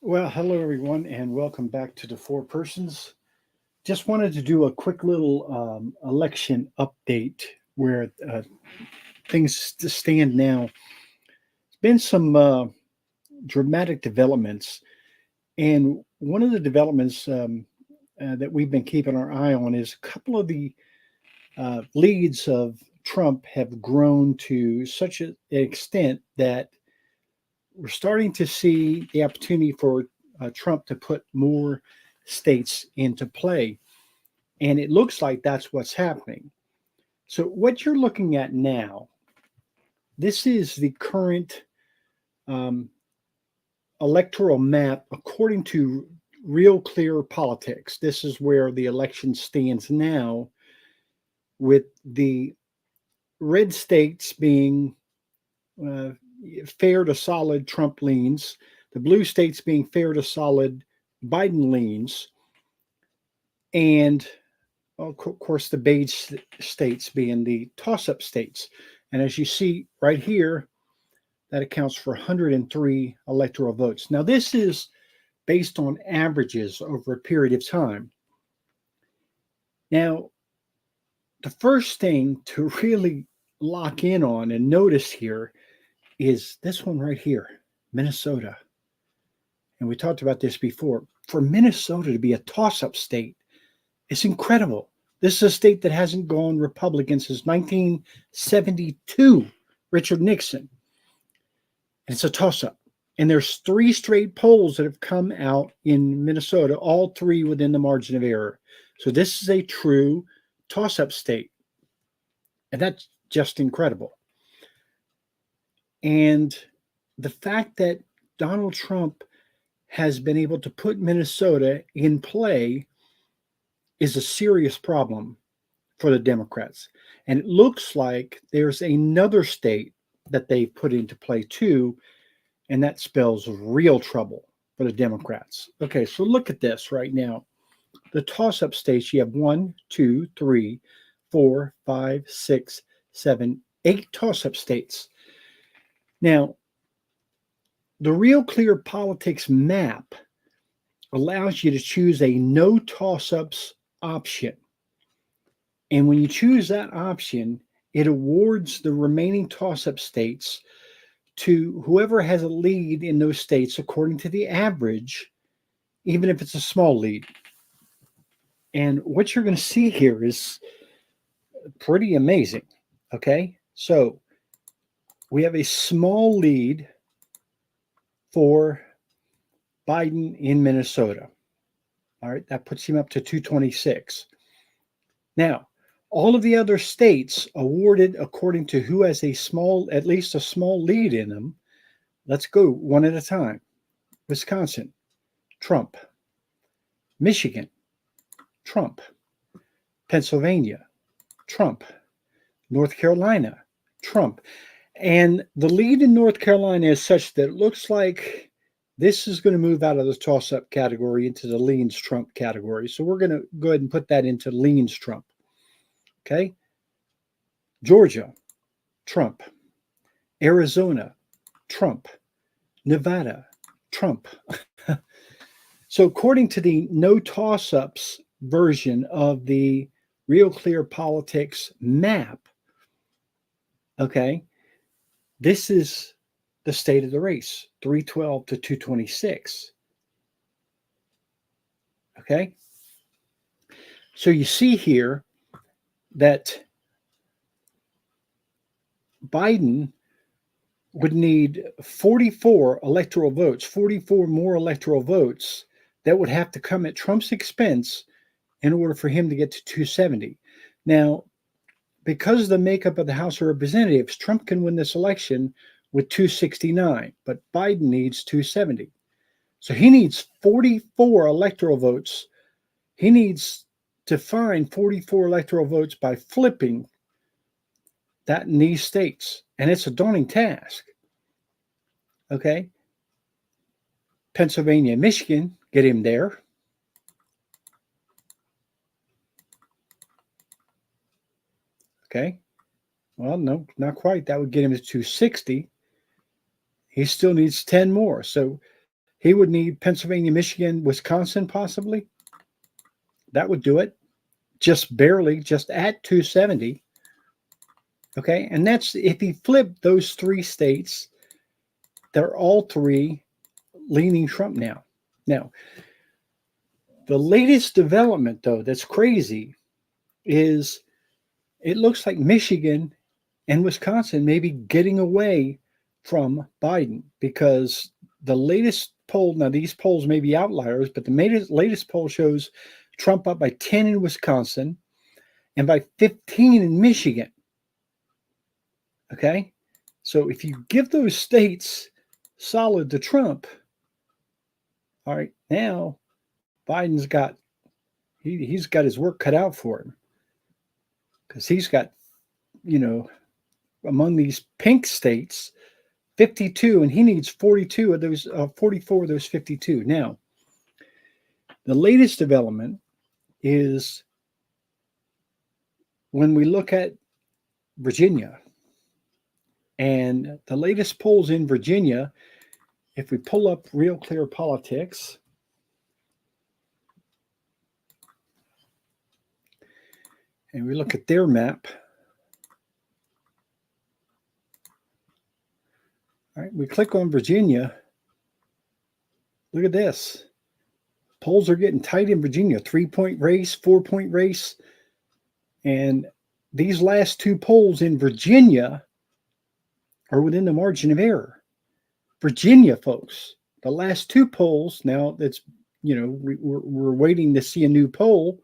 Well, hello everyone, and welcome back to the Four Persons. Just wanted to do a quick little election update where things stand now. There's been some dramatic developments, and one of the developments that we've been keeping our eye on is a couple of the leads of Trump have grown to such an extent that we're starting to see the opportunity for Trump to put more states into play. And it looks like that's what's happening. So, what you're looking at now, this is the current um, electoral map according to Real Clear Politics. This is where the election stands now, with the red states being uh, fair to solid Trump leans, the blue states being fair to solid Biden leans, and of course the beige states being the toss up states. And as you see right here, that accounts for 103 electoral votes. Now, this is based on averages over a period of time. Now, the first thing to really lock in on and notice here is this one right here, Minnesota. And we talked about this before. For Minnesota to be a toss up state, it's incredible. This is a state that hasn't gone Republican since 1972, Richard Nixon. And it's a toss up. And there's three straight polls that have come out in Minnesota, all three within the margin of error. So this is a true toss up state. And that's just incredible. And the fact that Donald Trump has been able to put Minnesota in play is a serious problem for the Democrats. And it looks like there's another state that they put into play too, and that spells real trouble for the Democrats. Okay, so look at this right now. The toss up states, you have 8 toss up states. Now, the Real Clear Politics map allows you to choose a no toss ups option. And when you choose that option, it awards the remaining toss up states to whoever has a lead in those states according to the average, even if it's a small lead. And what you're going to see here is pretty amazing. Okay. So we have a small lead for Biden in Minnesota. All right. That puts him up to 226. Now, all of the other states awarded according to who has at least a small lead in them. Let's go one at a time. Wisconsin, Trump. Michigan, Trump. Pennsylvania, Trump. North Carolina, Trump. And the lead in North Carolina is such that it looks like this is going to move out of the toss up category into the leans Trump category. So we're going to go ahead and put that into leans Trump. Okay. Georgia, Trump. Arizona, Trump. Nevada, Trump. So, according to the no toss ups version of the Real Clear Politics map, okay, this is the state of the race, 312 to 226. Okay. So you see here that Biden would need 44 electoral votes, 44 more electoral votes that would have to come at Trump's expense in order for him to get to 270. Now, because of the makeup of the House of Representatives, Trump can win this election with 269, but Biden needs 270. So he needs 44 electoral votes. He needs to find 44 electoral votes by flipping that in these states. And it's a daunting task. Okay. Pennsylvania, Michigan, get him there. Okay. Well, no, not quite. That would get him to 260. He still needs 10 more. So He would need Pennsylvania, Michigan, Wisconsin, possibly. That would do it. Just barely, just at 270. Okay. And that's if he flipped those three states, they're all three leaning Trump now. Now, the latest development, though, that's crazy is it looks like Michigan and Wisconsin may be getting away from Biden because the latest poll, now these polls may be outliers, but the latest poll shows Trump up by 10 in Wisconsin and by 15 in Michigan. Okay? So if you give those states solid to Trump, all right, now Biden's got he's got his work cut out for him because he's got, among these pink states, 52, and he needs 42 of those, 44 of those 52. Now, the latest development is when we look at Virginia, and the latest polls in Virginia, if we pull up Real Clear Politics, and we look at their map, all right, we click on Virginia. Look at this. Polls are getting tight in Virginia. 3-point race, 4-point race. And these last two polls in Virginia are within the margin of error. Virginia, folks, the last two polls, now that's, we're waiting to see a new poll.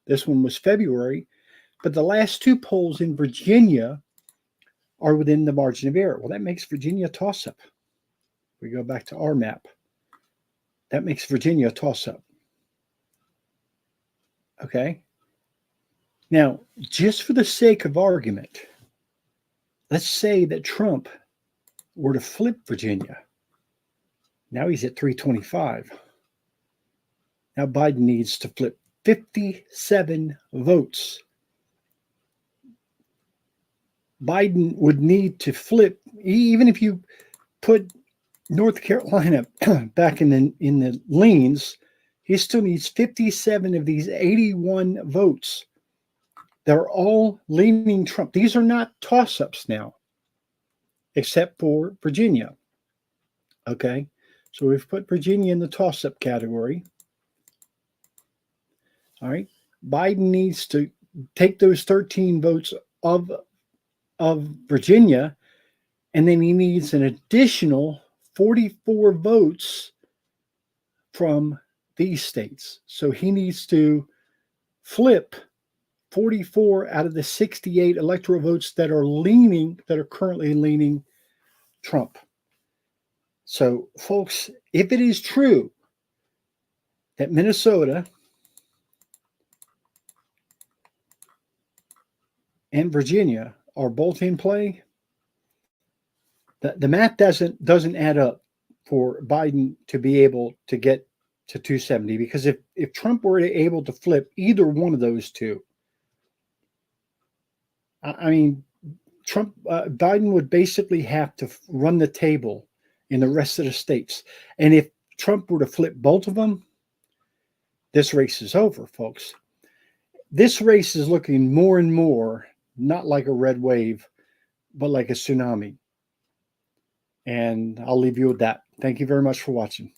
This one was February. But the last two polls in Virginia are within the margin of error. Well, that makes Virginia a toss-up. We go back to our map. That makes Virginia a toss-up. Okay? Now, just for the sake of argument, let's say that Trump were to flip Virginia. Now he's at 325. Now Biden needs to flip 57 votes. Biden would need to flip, even if you put North Carolina back in the leans, he still needs 57 of these 81 votes. They're all leaning Trump. These are not toss-ups now, except for Virginia. Okay, so we've put Virginia in the toss-up category. All right, Biden needs to take those 13 votes of Virginia, and then he needs an additional 44 votes from these states. So he needs to flip 44 out of the 68 electoral votes that are currently leaning Trump. So, folks, if it is true that Minnesota and Virginia are both in play, the math doesn't add up for Biden to be able to get to 270, because if Trump were able to flip either one of those two, I mean, Biden would basically have to run the table in the rest of the states. And if Trump were to flip both of them, this race is over, folks. This race is looking more and more not like a red wave, but like a tsunami. And I'll leave you with that. Thank you very much for watching.